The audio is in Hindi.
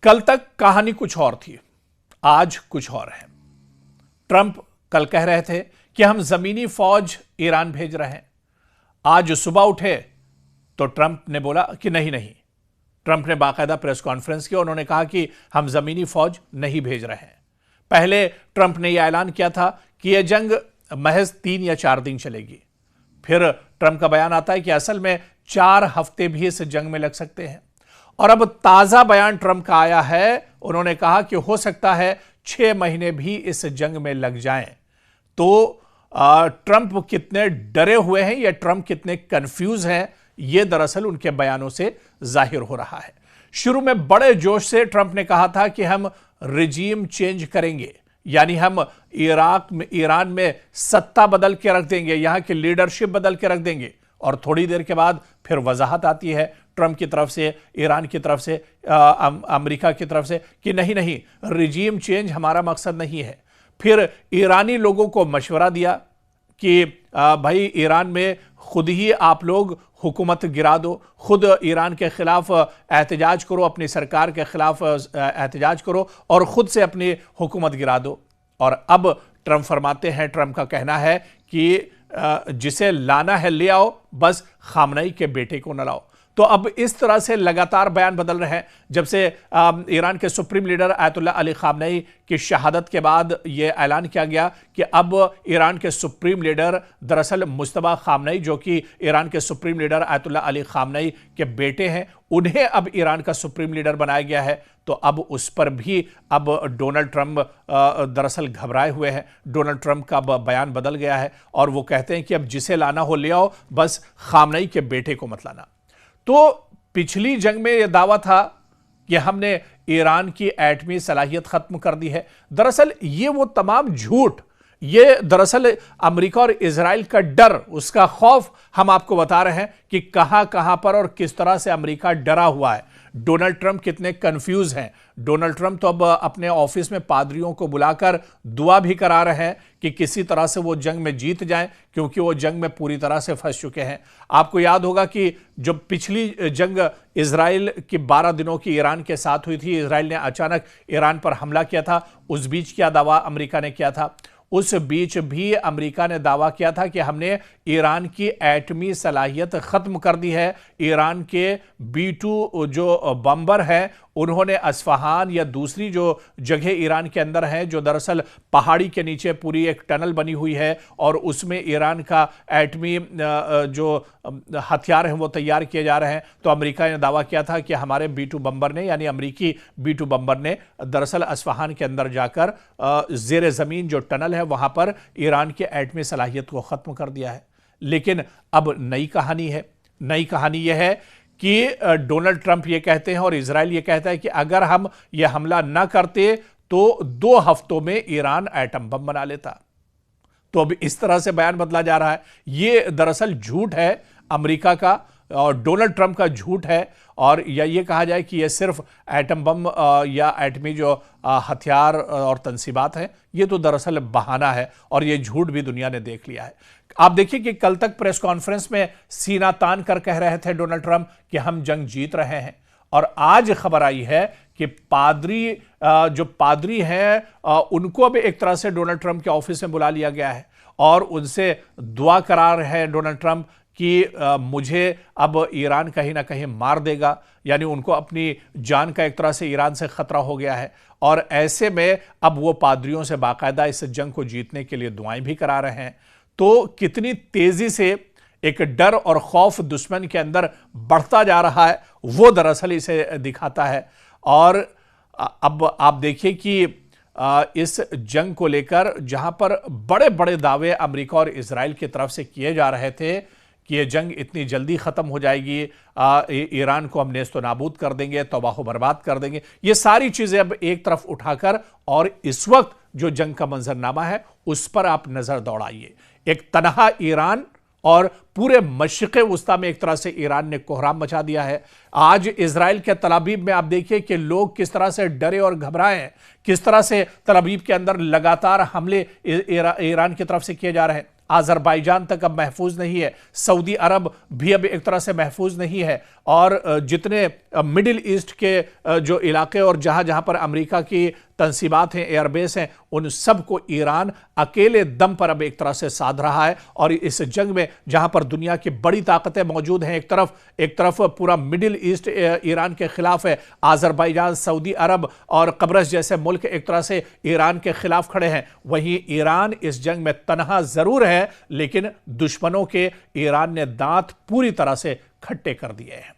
कल तक कहानी कुछ और थी, आज कुछ और है। ट्रंप कल कह रहे थे कि हम जमीनी फौज ईरान भेज रहे हैं। आज सुबह उठे तो ट्रंप ने बोला कि नहीं नहीं। ट्रंप ने बाकायदा प्रेस कॉन्फ्रेंस की, उन्होंने कहा कि हम जमीनी फौज नहीं भेज रहे हैं। पहले ट्रंप ने यह ऐलान किया था कि यह जंग महज 3 या 4 दिन चलेगी। फिर ट्रंप का बयान आता है कि असल में 4 हफ्ते भी इस जंग में लग सकते हैं। और अब ताजा बयान ट्रंप का आया है, उन्होंने कहा कि हो सकता है 6 महीने भी इस जंग में लग जाएं। तो ट्रंप कितने डरे हुए हैं या ट्रंप कितने कंफ्यूज हैं, यह दरअसल उनके बयानों से जाहिर हो रहा है। शुरू में बड़े जोश से ट्रंप ने कहा था कि हम रिजीम चेंज करेंगे, यानी हम ईरान में सत्ता बदल के रख देंगे, यहां की लीडरशिप बदल के रख देंगे। और थोड़ी देर के बाद फिर वजाहत आती है ट्रंप की तरफ से, ईरान की तरफ से, अमेरिका की तरफ से कि नहीं नहीं, रिजीम चेंज हमारा मकसद नहीं है। फिर ईरानी लोगों को मशवरा दिया कि भाई ईरान में खुद ही आप लोग हुकूमत गिरा दो, खुद ईरान के खिलाफ एहतजाज करो, अपनी सरकार के खिलाफ एहतजाज करो और खुद से अपनी हुकूमत गिरा दो। और अब ट्रंप फरमाते हैं, ट्रंप का कहना है कि जिसे लाना है ले आओ, बस खामनेई के बेटे को न लाओ। तो अब इस तरह से लगातार बयान बदल रहे हैं। जब से ईरान के supreme leader Ayatollah Ali Khamenei की शहादत के बाद यह ऐलान किया गया कि अब ईरान के सुप्रीम लीडर दरअसल मुज्तबा खामनेई, जो कि ईरान के supreme leader Ayatollah Ali Khamenei के बेटे हैं, उन्हें अब ईरान का सुप्रीम लीडर बनाया गया है। तो अब उस पर भी अब डोनाल्ड ट्रंप दरअसल घबराए हुए हैं। डोनाल्ड ट्रंप का बयान बदल गया है और वो कहते हैं कि अब जिसे लाना हो ले आओ, बस खामनेई के बेटे को मत लाना। तो पिछली जंग में यह दावा था कि हमने ईरान की एटमी सलाहियत खत्म कर दी है। दरअसल ये वो तमाम झूठ, ये दरअसल अमेरिका और इजराइल का डर, उसका खौफ हम आपको बता रहे हैं कि कहां कहां पर और किस तरह से अमेरिका डरा हुआ है। डोनाल्ड ट्रंप कितने कंफ्यूज हैं। डोनाल्ड ट्रंप तो अब अपने ऑफिस में पादरियों को बुलाकर दुआ भी करा रहे हैं कि किसी तरह से वो जंग में जीत जाएं, क्योंकि वो जंग में पूरी तरह से फंस चुके हैं। आपको याद होगा कि जो पिछली जंग इजराइल की 12 दिनों की ईरान के साथ हुई थी, इजराइल ने अचानक ईरान पर हमला किया था, उस बीच क्या दावा अमेरिका ने किया था। उस बीच भी अमेरिका ने दावा किया था कि हमने ईरान की एटमी सलाहियत खत्म कर दी है। ईरान के B-2 जो बम्बर हैं, उन्होंने अस्फहान या दूसरी जो जगह ईरान के अंदर है, जो दरअसल पहाड़ी के नीचे पूरी एक टनल बनी हुई है और उसमें ईरान का एटमी जो हथियार हैं वो तैयार किए जा रहे हैं। तो अमेरिका ने दावा किया था कि हमारे B-2 बम्बर ने, यानी अमेरिकी B-2 बम्बर ने दरअसल अस्फहान के अंदर जाकर जेर जमीन जो टनल है वहां पर ईरान की एटमी सलाहियत को खत्म कर दिया है। लेकिन अब नई कहानी है। नई कहानी यह है कि डोनाल्ड ट्रंप ये कहते हैं और इजराइल ये कहता है कि अगर हम यह हमला न करते तो 2 हफ्तों में ईरान एटम बम बना लेता। तो अब इस तरह से बयान बदला जा रहा है। ये दरअसल झूठ है अमेरिका का और डोनाल्ड ट्रंप का झूठ है। और या ये कहा जाए कि यह सिर्फ एटम बम या एटमी जो हथियार और तंसीबात हैं, ये तो दरअसल बहाना है और ये झूठ भी दुनिया ने देख लिया है। आप देखिए कि कल तक प्रेस कॉन्फ्रेंस में सीना तान कर कह रहे थे डोनाल्ड ट्रंप कि हम जंग जीत रहे हैं। और आज खबर आई है कि जो पादरी हैं उनको अब एक तरह से डोनाल्ड ट्रंप के ऑफिस में बुला लिया गया है और उनसे दुआ करा रहे हैं डोनाल्ड ट्रंप कि मुझे अब ईरान कहीं ना कहीं मार देगा, यानी उनको अपनी जान का एक तरह से ईरान से खतरा हो गया है। और ऐसे में अब वो पादरियों से बाकायदा इस जंग को जीतने के लिए दुआएं भी करा रहे हैं। तो कितनी तेजी से एक डर और खौफ दुश्मन के अंदर बढ़ता जा रहा है, वो दरअसल इसे दिखाता है। और अब आप देखिए कि इस जंग को लेकर जहां पर बड़े बड़े दावे अमेरिका और इजराइल की तरफ से किए जा रहे थे कि यह जंग इतनी जल्दी खत्म हो जाएगी, ईरान को हम नेस्तो नाबूद कर देंगे, तबाह बर्बाद कर देंगे, ये सारी चीजें अब एक तरफ उठाकर और इस वक्त जो जंग का मंजरनामा है उस पर आप नजर दौड़ाइए। एक तनहा ईरान और पूरे मशरिक़ वुस्ता में एक तरह से ईरान ने कोहराम मचा दिया है। आज इजराइल के तल अवीव में आप देखिए कि लोग किस तरह से डरे और घबराए हैं, किस तरह से तल अवीव के अंदर लगातार हमले ईरान की तरफ से किए जा रहे हैं। आज़रबाईजान तक अब महफूज नहीं है, सऊदी अरब भी अब एक तरह से महफूज नहीं है, और जितने मिडिल ईस्ट के जो इलाके और जहां जहां पर अमेरिका की तंसीबात हैं, एयरबेस हैं, उन सब को ईरान अकेले दम पर अब एक तरह से साध रहा है। और इस जंग में जहां पर दुनिया की बड़ी ताकतें मौजूद हैं, एक तरफ पूरा मिडिल ईस्ट ईरान के खिलाफ है, आज़रबाईजान, सऊदी अरब और कब्रस जैसे मुल्क एक तरह से ईरान के खिलाफ खड़े हैं, वहीं ईरान इस जंग में तनहा जरूर है, लेकिन दुश्मनों के ईरान ने दांत पूरी तरह से खट्टे कर दिए हैं।